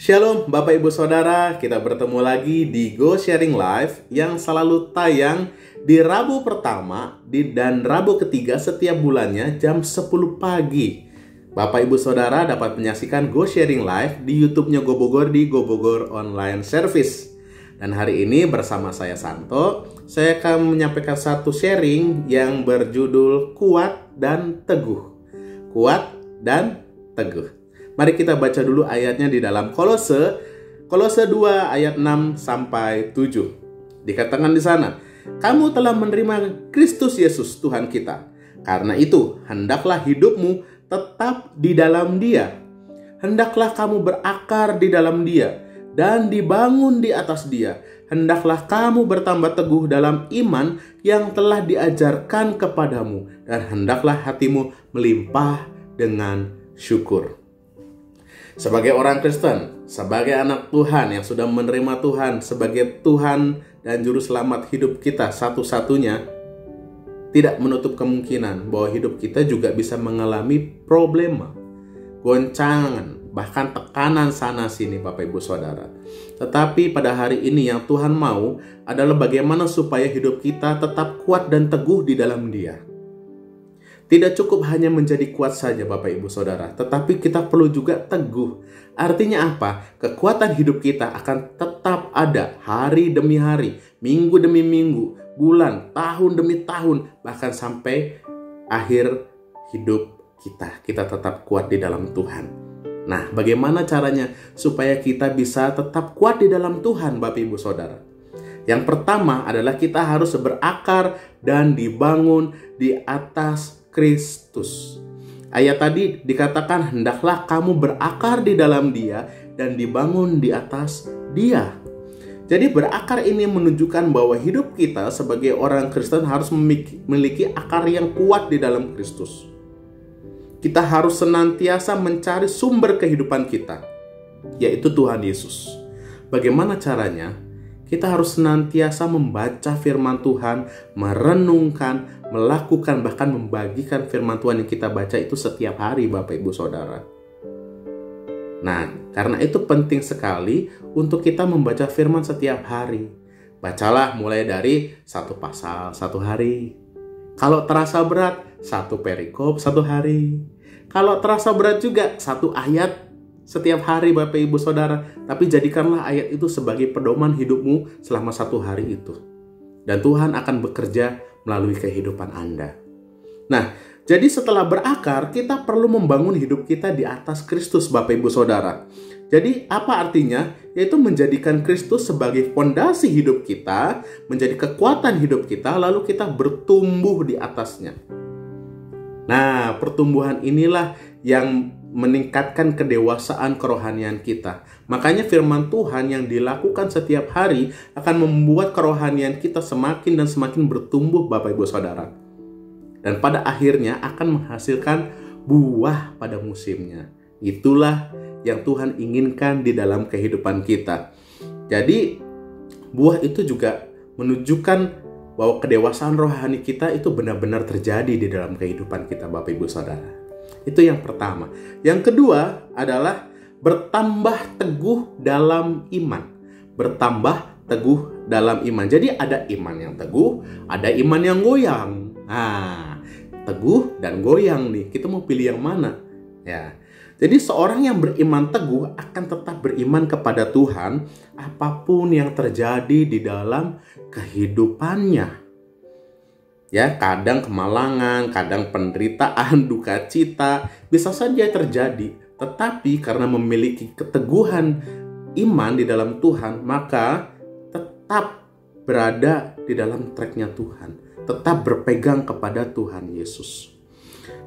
Shalom Bapak Ibu Saudara, kita bertemu lagi di Go Sharing Live yang selalu tayang di Rabu pertama dan Rabu ketiga setiap bulannya jam 10 pagi. Bapak Ibu Saudara dapat menyaksikan Go Sharing Live di YouTube-nya Go Bogor di Go Bogor Online Service. Dan hari ini bersama saya Santo, saya akan menyampaikan satu sharing yang berjudul Kuat dan Teguh. Kuat dan Teguh. Mari kita baca dulu ayatnya di dalam Kolose 2 ayat 6 sampai 7. Dikatakan di sana, "Kamu telah menerima Kristus Yesus Tuhan kita. Karena itu, hendaklah hidupmu tetap di dalam Dia. Hendaklah kamu berakar di dalam Dia dan dibangun di atas Dia. Hendaklah kamu bertambah teguh dalam iman yang telah diajarkan kepadamu, dan hendaklah hatimu melimpah dengan syukur." Sebagai orang Kristen, sebagai anak Tuhan yang sudah menerima Tuhan sebagai Tuhan dan Juru Selamat hidup kita satu-satunya, tidak menutup kemungkinan bahwa hidup kita juga bisa mengalami problema, goncangan, bahkan tekanan sana-sini Bapak Ibu Saudara. Tetapi pada hari ini yang Tuhan mau adalah bagaimana supaya hidup kita tetap kuat dan teguh di dalam Dia. Tidak cukup hanya menjadi kuat saja Bapak Ibu Saudara, tetapi kita perlu juga teguh. Artinya apa? Kekuatan hidup kita akan tetap ada hari demi hari, minggu demi minggu, bulan, tahun demi tahun, bahkan sampai akhir hidup kita. Kita tetap kuat di dalam Tuhan. Nah, bagaimana caranya supaya kita bisa tetap kuat di dalam Tuhan Bapak Ibu Saudara? Yang pertama adalah kita harus berakar dan dibangun di atas Kristus. Ayat tadi dikatakan hendaklah kamu berakar di dalam Dia dan dibangun di atas Dia. Jadi berakar ini menunjukkan bahwa hidup kita sebagai orang Kristen harus memiliki akar yang kuat di dalam Kristus. Kita harus senantiasa mencari sumber kehidupan kita, yaitu Tuhan Yesus. Bagaimana caranya? Kita harus senantiasa membaca firman Tuhan, merenungkan, melakukan, bahkan membagikan firman Tuhan yang kita baca itu setiap hari Bapak Ibu Saudara. Nah, karena itu penting sekali untuk kita membaca firman setiap hari. Bacalah mulai dari satu pasal satu hari. Kalau terasa berat, satu perikop satu hari. Kalau terasa berat juga, satu ayat setiap hari Bapak Ibu Saudara. Tapi jadikanlah ayat itu sebagai pedoman hidupmu selama satu hari itu. Dan Tuhan akan bekerja melalui kehidupan Anda. Nah, jadi setelah berakar, kita perlu membangun hidup kita di atas Kristus Bapak Ibu Saudara. Jadi apa artinya? Yaitu menjadikan Kristus sebagai fondasi hidup kita, menjadi kekuatan hidup kita, lalu kita bertumbuh di atasnya. Nah, pertumbuhan inilah yang meningkatkan kedewasaan kerohanian kita. Makanya firman Tuhan yang dilakukan setiap hari akan membuat kerohanian kita semakin dan semakin bertumbuh Bapak Ibu Saudara. Dan pada akhirnya akan menghasilkan buah pada musimnya. Itulah yang Tuhan inginkan di dalam kehidupan kita. Jadi buah itu juga menunjukkan bahwa kedewasaan rohani kita itu benar-benar terjadi di dalam kehidupan kita Bapak Ibu Saudara. Itu yang pertama. Yang kedua adalah bertambah teguh dalam iman. Bertambah teguh dalam iman. Jadi ada iman yang teguh, ada iman yang goyang. Nah, teguh dan goyang nih. Kita mau pilih yang mana? Ya. Jadi seorang yang beriman teguh akan tetap beriman kepada Tuhan apapun yang terjadi di dalam kehidupannya. Ya, kadang kemalangan, kadang penderitaan, duka cita bisa saja terjadi. Tetapi karena memiliki keteguhan iman di dalam Tuhan, maka tetap berada di dalam tracknya Tuhan. Tetap berpegang kepada Tuhan Yesus.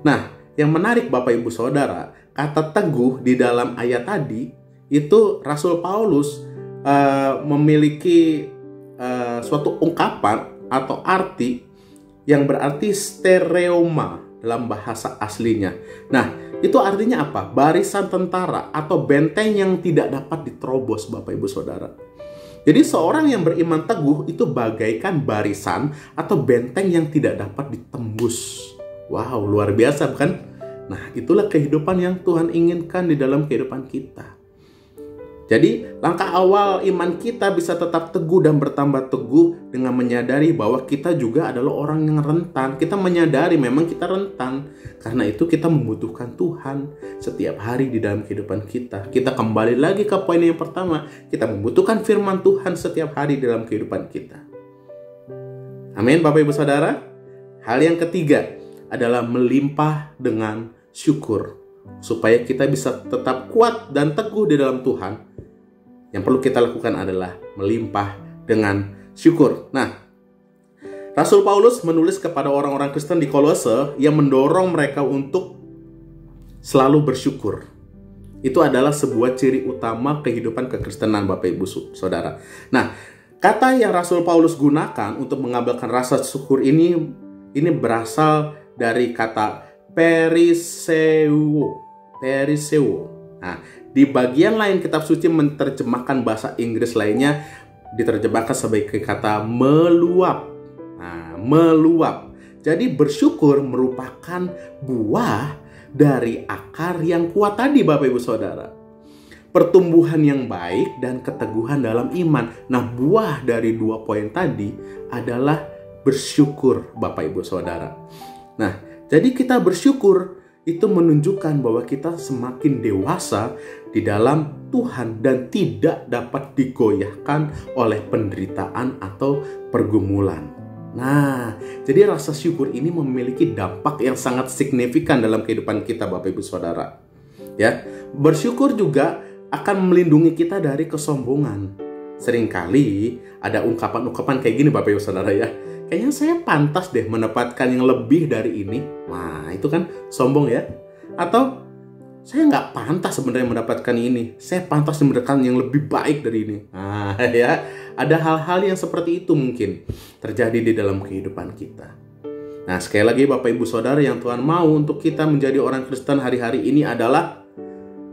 Nah, yang menarik Bapak Ibu Saudara, kata teguh di dalam ayat tadi, itu Rasul Paulus memiliki suatu ungkapan atau arti yang berarti stereoma dalam bahasa aslinya. Nah, itu artinya apa? Barisan tentara atau benteng yang tidak dapat diterobos Bapak Ibu Saudara. Jadi seorang yang beriman teguh itu bagaikan barisan atau benteng yang tidak dapat ditembus. Wow, luar biasa bukan? Nah, itulah kehidupan yang Tuhan inginkan di dalam kehidupan kita. Jadi langkah awal iman kita bisa tetap teguh dan bertambah teguh dengan menyadari bahwa kita juga adalah orang yang rentan. Kita menyadari memang kita rentan. Karena itu kita membutuhkan Tuhan setiap hari di dalam kehidupan kita. Kita kembali lagi ke poin yang pertama. Kita membutuhkan firman Tuhan setiap hari dalam kehidupan kita. Amin, Bapak Ibu Saudara. Hal yang ketiga adalah melimpah dengan syukur. Supaya kita bisa tetap kuat dan teguh di dalam Tuhan. Yang perlu kita lakukan adalah melimpah dengan syukur. Nah, Rasul Paulus menulis kepada orang-orang Kristen di Kolose yang mendorong mereka untuk selalu bersyukur. Itu adalah sebuah ciri utama kehidupan kekristenan, Bapak Ibu Saudara. Nah, kata yang Rasul Paulus gunakan untuk mengabarkan rasa syukur ini berasal dari kata periseuo. Nah, di bagian lain kitab suci menerjemahkan bahasa Inggris lainnya diterjemahkan sebagai kata meluap. Nah, meluap. Jadi bersyukur merupakan buah dari akar yang kuat tadi, Bapak Ibu Saudara. Pertumbuhan yang baik dan keteguhan dalam iman. Nah, buah dari 2 poin tadi adalah bersyukur, Bapak Ibu Saudara. Nah, jadi kita bersyukur itu menunjukkan bahwa kita semakin dewasa di dalam Tuhan dan tidak dapat digoyahkan oleh penderitaan atau pergumulan. Nah, jadi rasa syukur ini memiliki dampak yang sangat signifikan dalam kehidupan kita, Bapak Ibu Saudara. Ya, bersyukur juga akan melindungi kita dari kesombongan. Seringkali ada ungkapan-ungkapan kayak gini, Bapak Ibu Saudara ya. Kayaknya saya pantas deh mendapatkan yang lebih dari ini. Wah, itu kan sombong ya. Atau saya nggak pantas sebenarnya mendapatkan ini. Saya pantas mendapatkan yang lebih baik dari ini. Nah, ya, ada hal-hal yang seperti itu mungkin terjadi di dalam kehidupan kita. Nah, sekali lagi Bapak Ibu Saudara, yang Tuhan mau untuk kita menjadi orang Kristen hari-hari ini adalah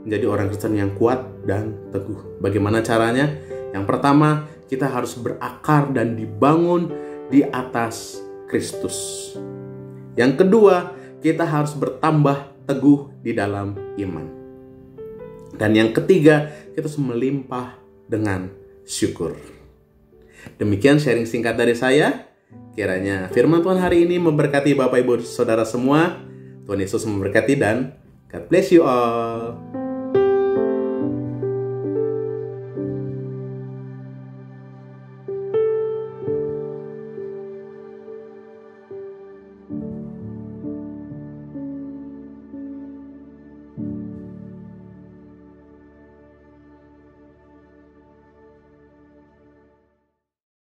menjadi orang Kristen yang kuat dan teguh. Bagaimana caranya? Yang pertama, kita harus berakar dan dibangun di atas Kristus. Yang kedua, kita harus bertambah teguh di dalam iman. Dan yang ketiga, kita harus melimpah dengan syukur. Demikian sharing singkat dari saya. Kiranya firman Tuhan hari ini memberkati Bapak Ibu Saudara semua. Tuhan Yesus memberkati dan God bless you all.